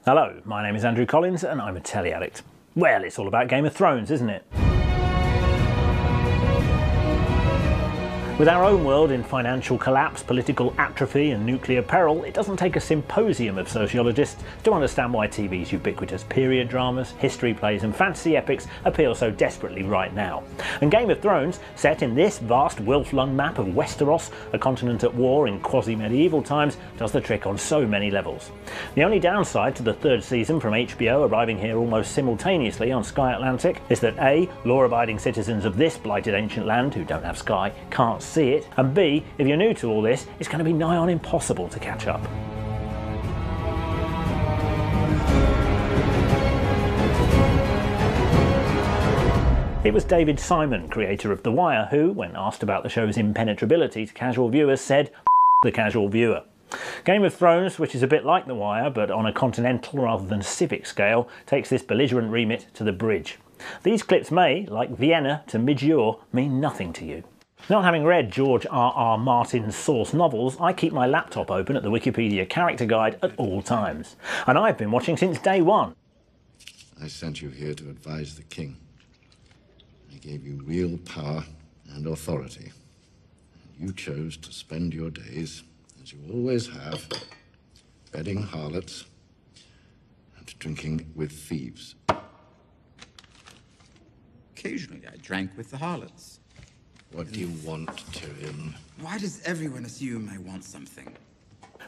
Hello, my name is Andrew Collins and I'm a telly addict. Well, it's all about Game of Thrones, isn't it? With our own world in financial collapse, political atrophy and nuclear peril, it doesn't take a symposium of sociologists to understand why TV's ubiquitous period dramas, history plays and fantasy epics appeal so desperately right now. And Game of Thrones, set in this vast wolf-lung map of Westeros, a continent at war in quasi-medieval times, does the trick on so many levels. The only downside to the third season from HBO arriving here almost simultaneously on Sky Atlantic is that A, law-abiding citizens of this blighted ancient land who don't have Sky can't see it, and B, if you're new to all this, it's going to be nigh on impossible to catch up. It was David Simon, creator of The Wire, who, when asked about the show's impenetrability to casual viewers, said, "F the casual viewer." Game of Thrones, which is a bit like The Wire, but on a continental rather than civic scale, takes this belligerent remit to the bridge. These clips may, like Vienna to Midjour, mean nothing to you. Not having read George R.R. Martin's source novels, I keep my laptop open at the Wikipedia character guide at all times. And I've been watching since day one. I sent you here to advise the king. I gave you real power and authority. You chose to spend your days, as you always have, bedding harlots and drinking with thieves. Occasionally I drank with the harlots. What do you want, Tyrion? Why does everyone assume I want something?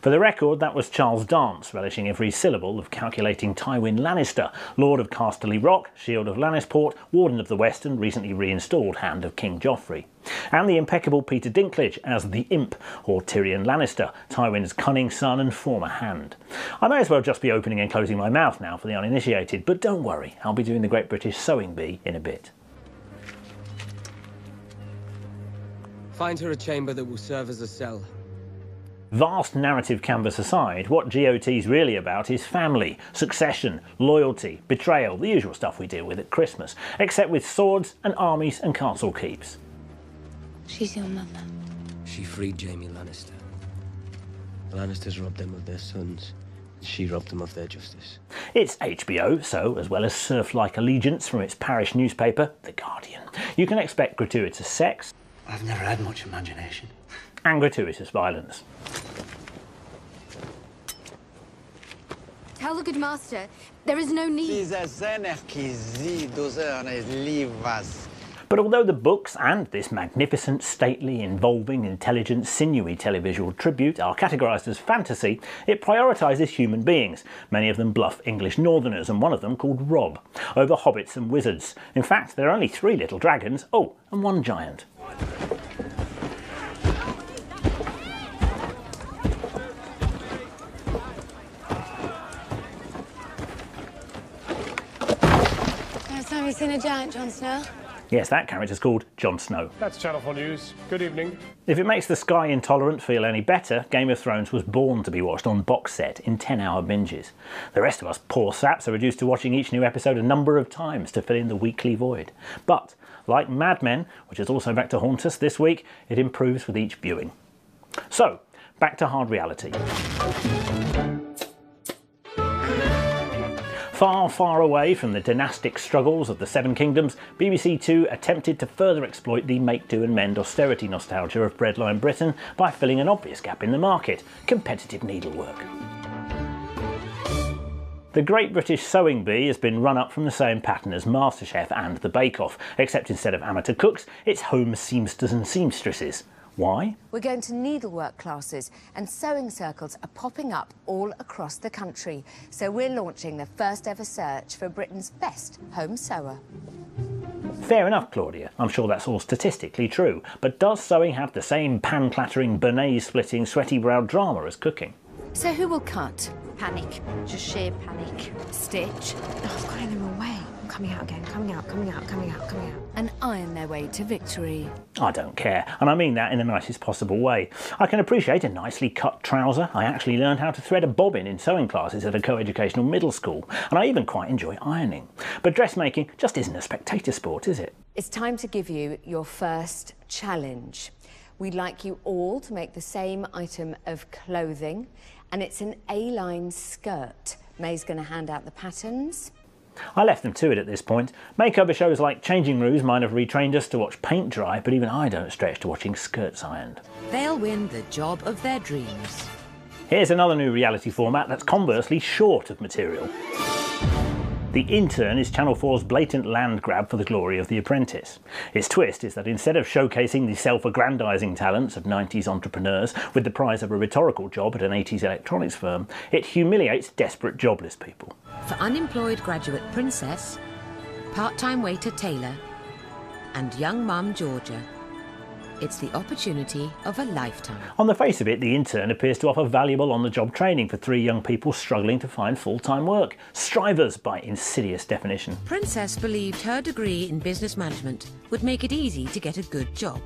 For the record, that was Charles Dance, relishing every syllable of calculating Tywin Lannister, Lord of Casterly Rock, Shield of Lannisport, Warden of the West and recently reinstalled Hand of King Joffrey. And the impeccable Peter Dinklage as the Imp, or Tyrion Lannister, Tywin's cunning son and former hand. I may as well just be opening and closing my mouth now for the uninitiated, but don't worry, I'll be doing the Great British Sewing Bee in a bit. Find her a chamber that will serve as a cell. Vast narrative canvas aside, what GOT's really about is family, succession, loyalty, betrayal, the usual stuff we deal with at Christmas, except with swords and armies and castle keeps. She's your mother. She freed Jaime Lannister. The Lannisters robbed them of their sons, and she robbed them of their justice. It's HBO, so as well as serf-like allegiance from its parish newspaper, The Guardian, you can expect gratuitous sex, I've never had much imagination. and gratuitous violence. Tell the good master there is no need. But although the books and this magnificent, stately, involving, intelligent, sinewy televisual tribute are categorised as fantasy, it prioritises human beings, many of them bluff English northerners and one of them called Rob, over hobbits and wizards. In fact, there are only 3 little dragons, oh, and 1 giant. Last time you seen a giant, Jon Snow? Yes, that character's called Jon Snow. That's Channel 4 News. Good evening. If it makes the Sky intolerant feel any better, Game of Thrones was born to be watched on box set in 10-hour binges. The rest of us poor saps are reduced to watching each new episode a number of times to fill in the weekly void. But, like Mad Men, which is also back to haunt us this week, it improves with each viewing. So, back to hard reality. Far, far away from the dynastic struggles of the Seven Kingdoms, BBC Two attempted to further exploit the make do and mend austerity nostalgia of breadline Britain by filling an obvious gap in the market: competitive needlework. The Great British Sewing Bee has been run up from the same pattern as MasterChef and The Bake Off, except instead of amateur cooks, it's home seamsters and seamstresses. Why? We're going to needlework classes, and sewing circles are popping up all across the country. So we're launching the first ever search for Britain's best home sewer. Fair enough, Claudia. I'm sure that's all statistically true. But does sewing have the same pan-clattering, béarnaise-splitting, sweaty-browed drama as cooking? So who will cut? Panic. Just sheer panic. Stitch? Oh, I've got in them away. I'm coming out again. Coming out, coming out, coming out, coming out. And iron their way to victory. I don't care, and I mean that in the nicest possible way. I can appreciate a nicely cut trouser. I actually learned how to thread a bobbin in sewing classes at a co-educational middle school, and I even quite enjoy ironing. But dressmaking just isn't a spectator sport, is it? It's time to give you your first challenge. We'd like you all to make the same item of clothing, and it's an A-line skirt. May's going to hand out the patterns. I left them to it at this point. Makeover shows like Changing Rooms might have retrained us to watch paint dry, but even I don't stretch to watching skirts ironed. They'll win the job of their dreams. Here's another new reality format that's conversely short of material. The Intern is Channel 4's blatant land grab for the glory of The Apprentice. Its twist is that instead of showcasing the self-aggrandising talents of 90s entrepreneurs with the prize of a rhetorical job at an 80s electronics firm, it humiliates desperate jobless people. For unemployed graduate Princess, part-time waiter Taylor, and young mum Georgia, it's the opportunity of a lifetime. On the face of it, The Intern appears to offer valuable on-the-job training for 3 young people struggling to find full-time work. Strivers by insidious definition. Princess believed her degree in business management would make it easy to get a good job.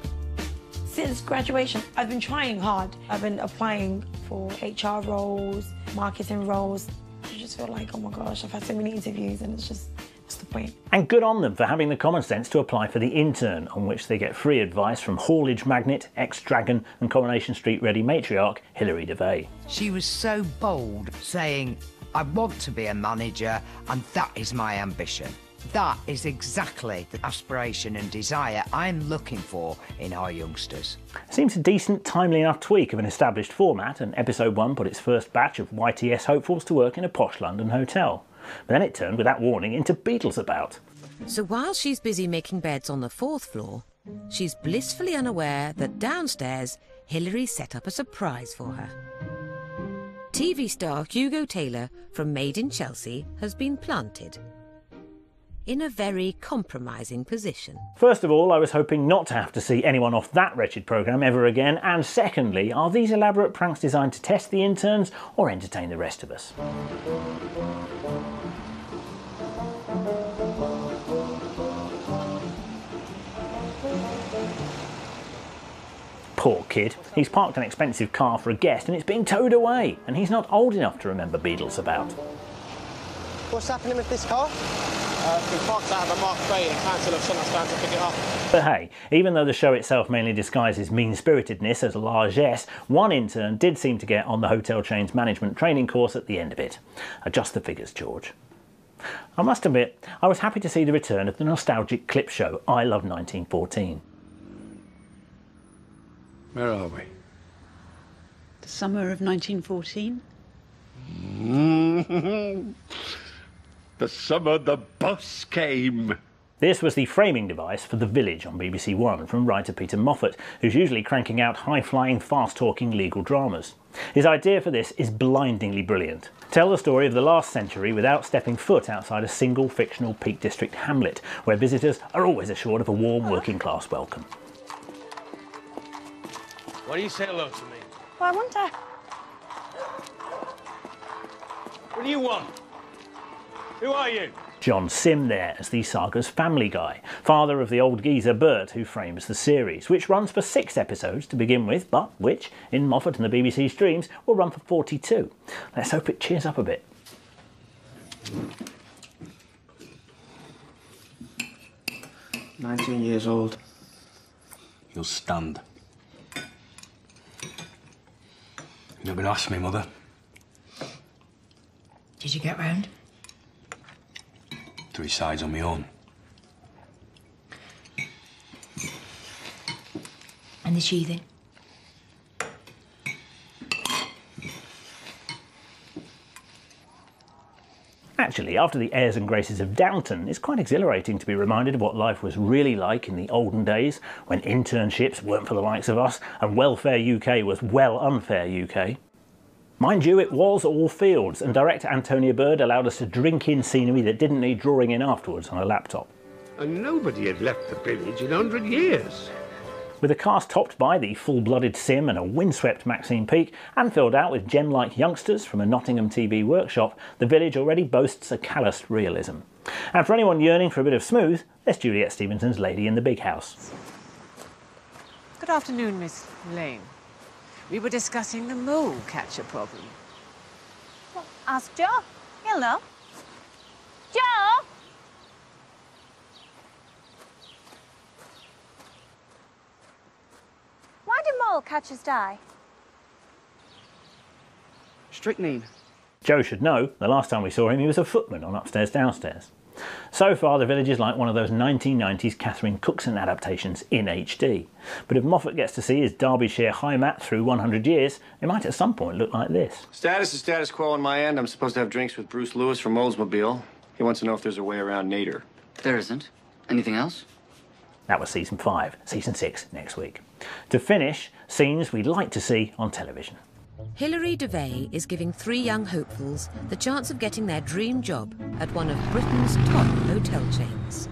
Since graduation, I've been trying hard. I've been applying for HR roles, marketing roles. I just feel like, oh my gosh, I've had so many interviews and it's just, what's the point? And good on them for having the common sense to apply for The Intern, on which they get free advice from haulage magnate, ex-Dragon and Coronation Street ready matriarch Hilary Devey. She was so bold, saying, I want to be a manager and that is my ambition. That is exactly the aspiration and desire I'm looking for in our youngsters. Seems a decent, timely enough tweak of an established format, and episode 1 put its first batch of YTS hopefuls to work in a posh London hotel. But then it turned, without warning, into Beatles About. So while she's busy making beds on the 4th floor, she's blissfully unaware that downstairs, Hilary set up a surprise for her. TV star Hugo Taylor from Made in Chelsea has been planted in a very compromising position. First of all, I was hoping not to have to see anyone off that wretched programme ever again, and secondly, are these elaborate pranks designed to test the interns or entertain the rest of us? Poor kid. He's parked an expensive car for a guest and it's being towed away, and he's not old enough to remember Beatles About. What's happening with this car? We parked out of a marked bay and council have sent us down to pick it up. But hey, even though the show itself mainly disguises mean-spiritedness as largesse, one intern did seem to get on the hotel chain's management training course at the end of it. Adjust the figures, George. I must admit, I was happy to see the return of the nostalgic clip show I Love 1914. Where are we? The summer of 1914? The summer the bus came. This was the framing device for The Village on BBC One from writer Peter Moffat, who's usually cranking out high-flying, fast-talking legal dramas. His idea for this is blindingly brilliant. Tell the story of the last century without stepping foot outside a single fictional Peak District hamlet, where visitors are always assured of a warm working-class welcome. Why do you say hello to me? Well, I wonder. What do you want? Who are you? John Sim there as the saga's family guy, father of the old geezer Bert who frames the series, which runs for 6 episodes to begin with, but which, in Moffat and the BBC streams, will run for 42. Let's hope it cheers up a bit. 19 years old. You'll stand. You're not going to ask me, Mother. Did you get round? 3 sides on my own. And the sheathing? Actually, after the airs and graces of Downton, it's quite exhilarating to be reminded of what life was really like in the olden days, when internships weren't for the likes of us, and welfare UK was well unfair UK. Mind you, it was all fields, and director Antonia Bird allowed us to drink in scenery that didn't need drawing in afterwards on a laptop. And nobody had left the village in 100 years. With a cast topped by the full-blooded Sim and a windswept Maxine Peake, and filled out with gem-like youngsters from a Nottingham TV workshop, The Village already boasts a calloused realism. And for anyone yearning for a bit of smooth, there's Juliet Stevenson's Lady in the Big House. Good afternoon, Miss Lane. We were discussing the mole catcher problem. Well, ask Joe. He'll know. Joe! Why do all catchers die? Strychnine. Joe should know, the last time we saw him he was a footman on Upstairs Downstairs. So far the village is like one of those 1990s Catherine Cookson adaptations in HD. But if Moffat gets to see his Derbyshire high mat through 100 years, it might at some point look like this. Status is status quo on my end. I'm supposed to have drinks with Bruce Lewis from Oldsmobile. He wants to know if there's a way around Nader. There isn't. Anything else? That was season 5. Season 6 next week. To finish, scenes we'd like to see on television. Hilary Devey is giving 3 young hopefuls the chance of getting their dream job at one of Britain's top hotel chains.